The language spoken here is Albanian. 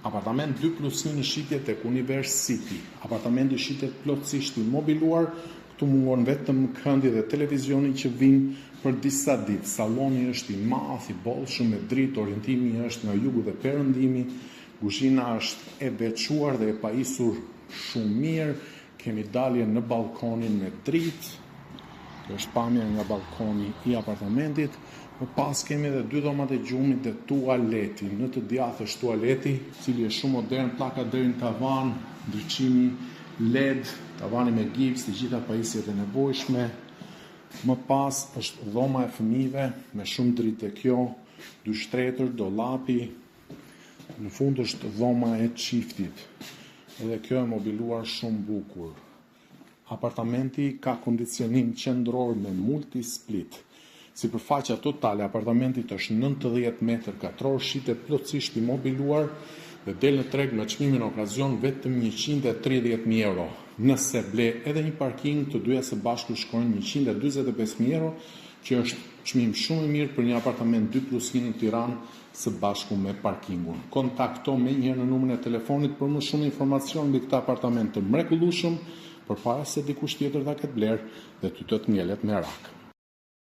Apartament 2+1 në shitje tek Univers City. Apartamenti shitet plotësisht i mobiluar, këtu mungon vetëm këndi dhe televizioni që vinë për disa ditë. Salloni është i madh, i bollshëm, me dritë, orientimi është nga jugu dhe perëndimi, kuzhina është e veçuar dhe e pajisur shumë mirë, kemi dalje në balkonin me dritë, kjo është pamja nga balkoni i apartamentit. Më pas kemi edhe 2 dhomat e gjumit dhe tualeti. Në të djathtë është tualeti, cili është shumë modern, pllaka deri në tavan, ndriçimi LED, tavani me gips, të gjitha pajisjet e nevojshme. Më pas është dhoma e fëmijëve me shumë dritë kjo, 2 shtretër, dollapi. Në fund është dhoma e çiftit. Edhe kjo e mobiluar shumë bukur. Apartamenti ka kondicionim qendror me multi-split. Sipërfaqja totale e apartamentit është 90 m2, shitet plotësisht i mobiluar dhe del në treg me çmimin okazion vetëm 130.000 euro. Nëse ble edhe një parking, të dyja së bashku shkojnë 145.000 euro, që është çmim shumë i mirë për një apartament 2+1 në Tiranë së bashku me parkingun. Kontakto menjëherë në numrin e telefonit për më shumë informacion mbi këtë apartament të mrekullueshëm, përpara se dikush tjetër ta ketë blerë dhe ty të ngjelet me rak.